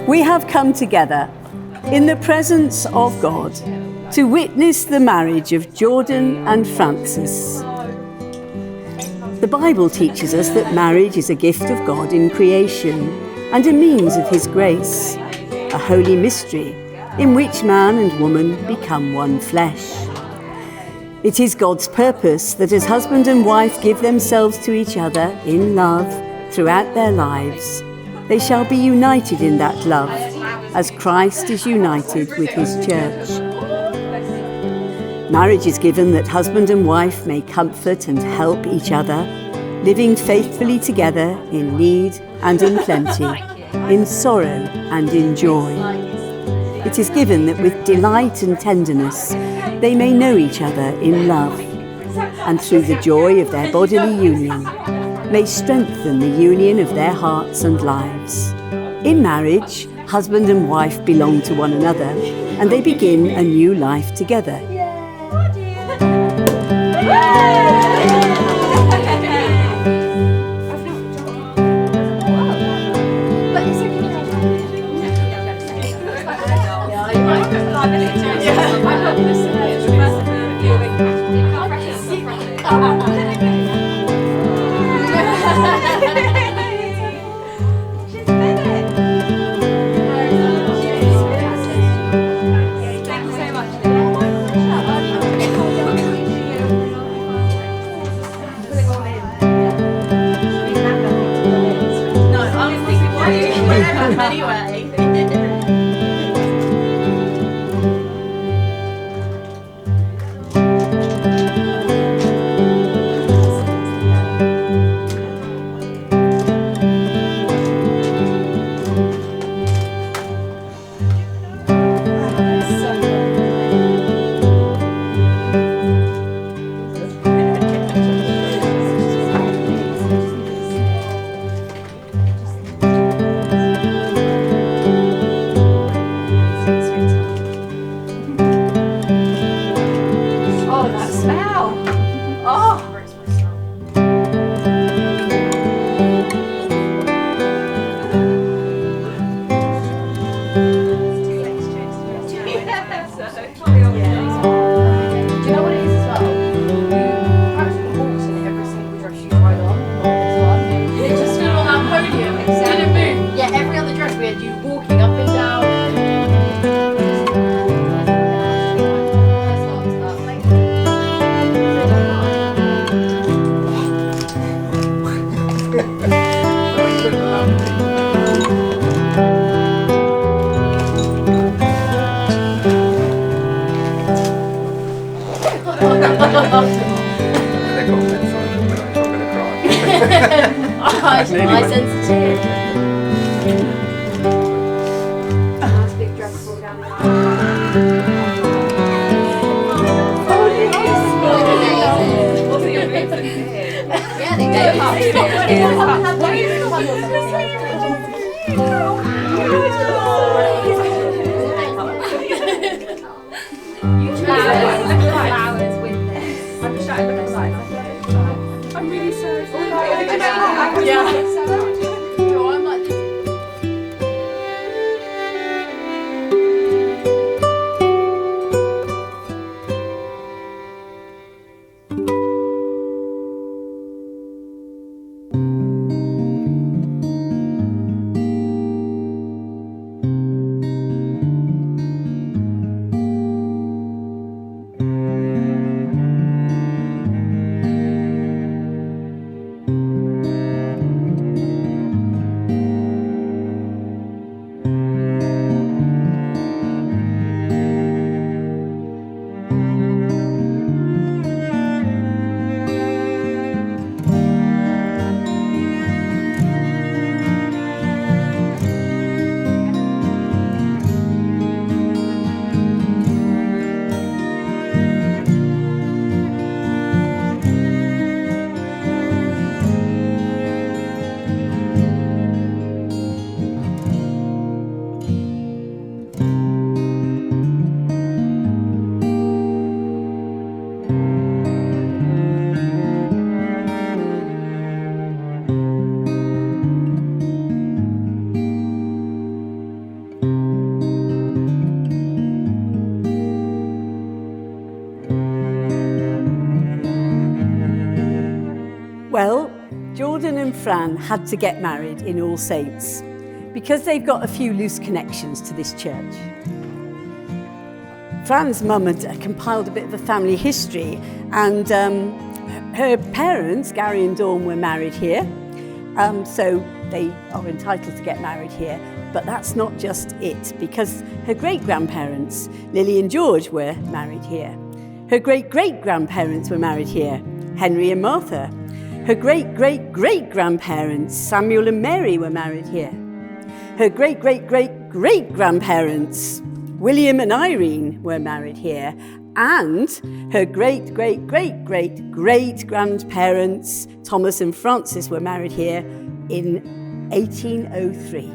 We have come together in the presence of God to witness the marriage of Jordan and Francis. The Bible teaches us that marriage is a gift of God in creation and a means of His grace, a holy mystery in which man and woman become one flesh. It is God's purpose that as husband and wife give themselves to each other in love throughout their lives, they shall be united in that love as Christ is united with His church. Marriage is given that husband and wife may comfort and help each other, living faithfully together in need and in plenty, in sorrow and in joy. It is given that with delight and tenderness they may know each other in love, and through the joy of their bodily union may strengthen the union of their hearts and lives. In marriage, husband and wife belong to one another, and they begin a new life together. My sensitive. I'm really sorry. Yeah. Fran had to get married in All Saints because they've got a few loose connections to this church. Fran's mum had compiled a bit of a family history, and her parents, Gary and Dawn, were married here, so they are entitled to get married here. But that's not just it, because her great-grandparents, Lily and George, were married here. Her great-great-grandparents were married here, Henry and Martha. Her great-great-great-grandparents, Samuel and Mary, were married here. Her great-great-great-great-grandparents, William and Irene, were married here. And her great-great-great-great-great-grandparents, Thomas and Francis, were married here in 1803.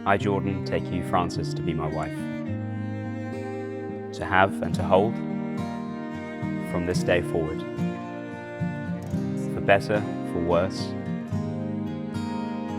I, Jordan, take you, Francis, to be my wife, to have and to hold from this day forward, for better, for worse,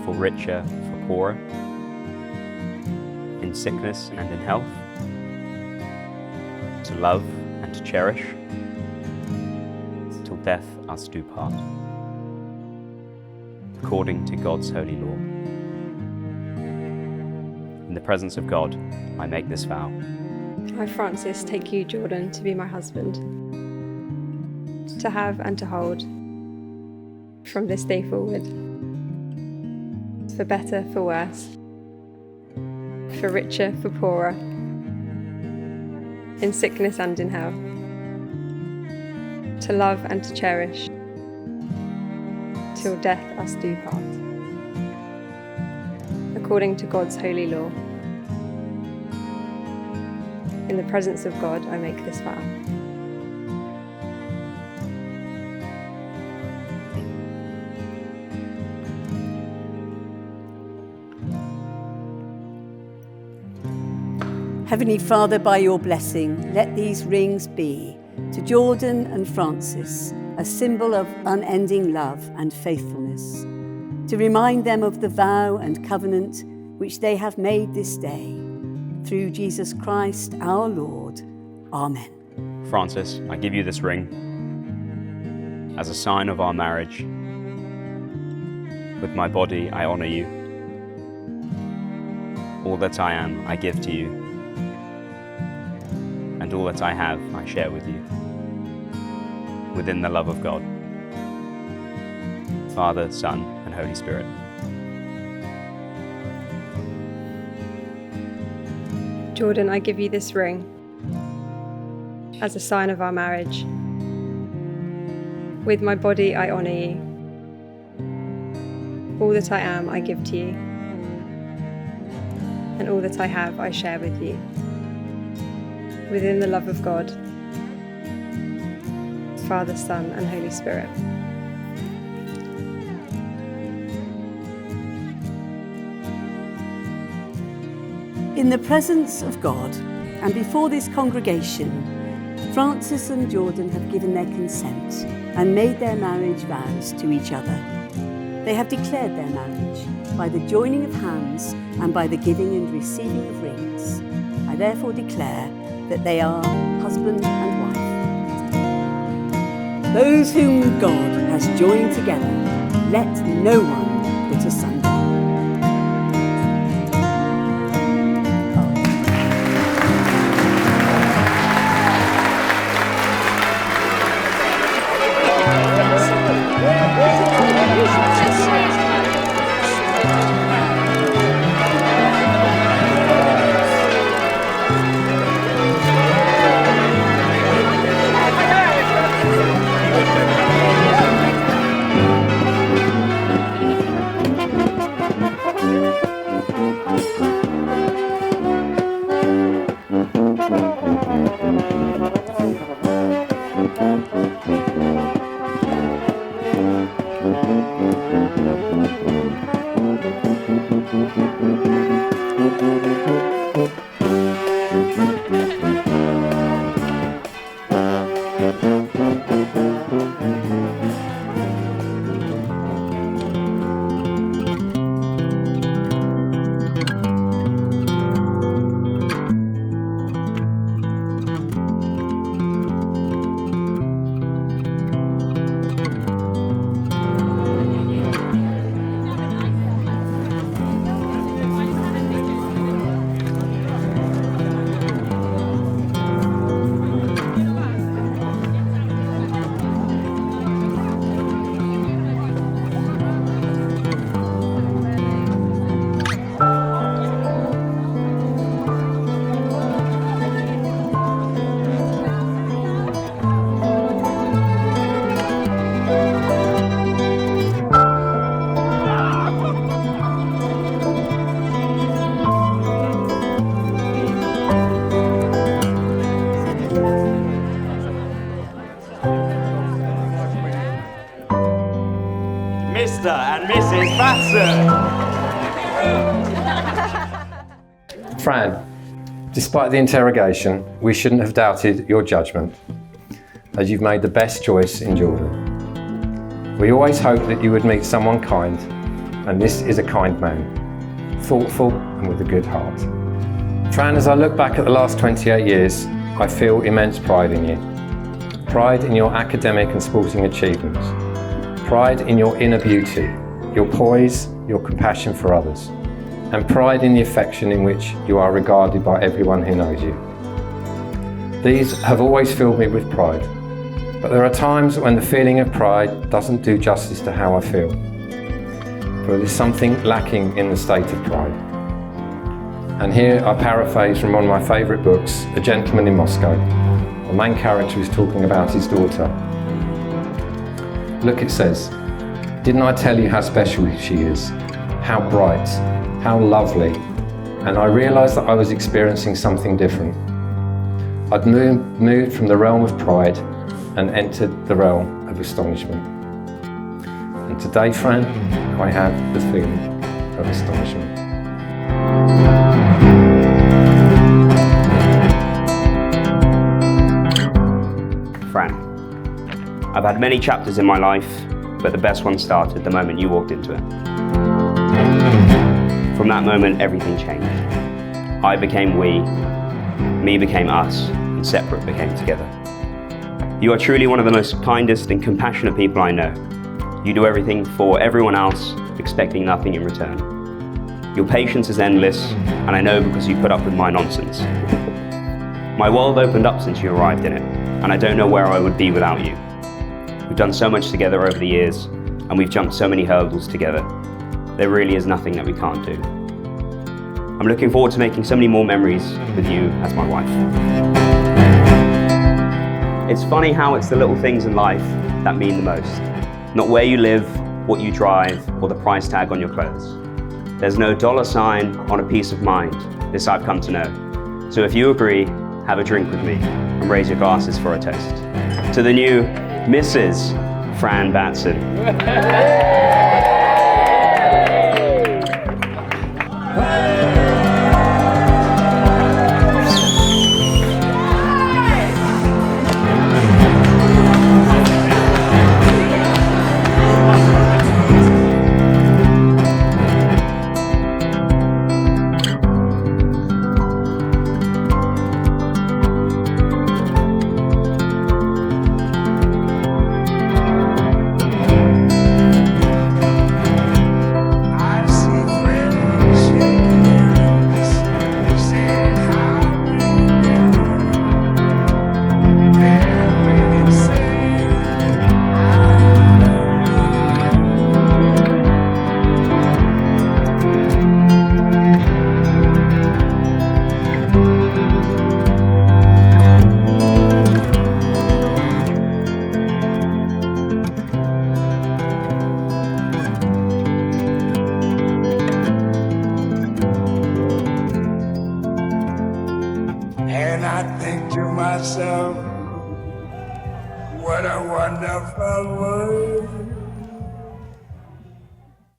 for richer, for poorer, in sickness and in health, to love and to cherish, till death us do part, according to God's holy law. In the presence of God, I make this vow. I, Francis, take you, Jordan, to be my husband, to have and to hold from this day forward, for better, for worse, for richer, for poorer, in sickness and in health, to love and to cherish, till death us do part, according to God's holy law. In the presence of God, I make this vow. Heavenly Father, by your blessing, let these rings be to Jordan and Francis a symbol of unending love and faithfulness, to remind them of the vow and covenant which they have made this day. Through Jesus Christ our Lord. Amen. Francis, I give you this ring as a sign of our marriage. With my body, I honor you. All that I am, I give to you. And all that I have, I share with you. Within the love of God, Father, Son, and Holy Spirit. Jordan, I give you this ring as a sign of our marriage. With my body, I honor you. All that I am, I give to you. And all that I have, I share with you. Within the love of God, Father, Son, and Holy Spirit. In the presence of God and before this congregation, Francis and Jordan have given their consent and made their marriage vows to each other. They have declared their marriage by the joining of hands and by the giving and receiving of rings. I therefore declare that they are husband and wife. Those whom God has joined together, let no one put asunder. Mrs. Batson. Fran, despite the interrogation, we shouldn't have doubted your judgment, as you've made the best choice in Jordan. We always hoped that you would meet someone kind, and this is a kind man, thoughtful and with a good heart. Fran, as I look back at the last 28 years, I feel immense pride in you. Pride in your academic and sporting achievements. Pride in your inner beauty, your poise, your compassion for others. And pride in the affection in which you are regarded by everyone who knows you. These have always filled me with pride, but there are times when the feeling of pride doesn't do justice to how I feel. For there is something lacking in the state of pride. And here I paraphrase from one of my favourite books, A Gentleman in Moscow. The main character is talking about his daughter. Look, it says, "Didn't I tell you how special she is? How bright, how lovely?" And I realised that I was experiencing something different. I'd moved from the realm of pride and entered the realm of astonishment. And today, Fran, I have the feeling of astonishment. Fran, I've had many chapters in my life, but the best one started the moment you walked into it. From that moment, everything changed. I became we, me became us, and separate became together. You are truly one of the most kindest and compassionate people I know. You do everything for everyone else, expecting nothing in return. Your patience is endless, and I know because you put up with my nonsense. My world opened up since you arrived in it, and I don't know where I would be without you. We've done so much together over the years, and we've jumped so many hurdles together. There really is nothing that we can't do. I'm looking forward to making so many more memories with you as my wife. It's funny how it's the little things in life that mean the most. Not where you live, what you drive, or the price tag on your clothes. There's no dollar sign on a peace of mind. This I've come to know. So if you agree, have a drink with me and raise your glasses for a toast. To the new Mrs. Fran Batson. And I think to myself, what a wonderful world.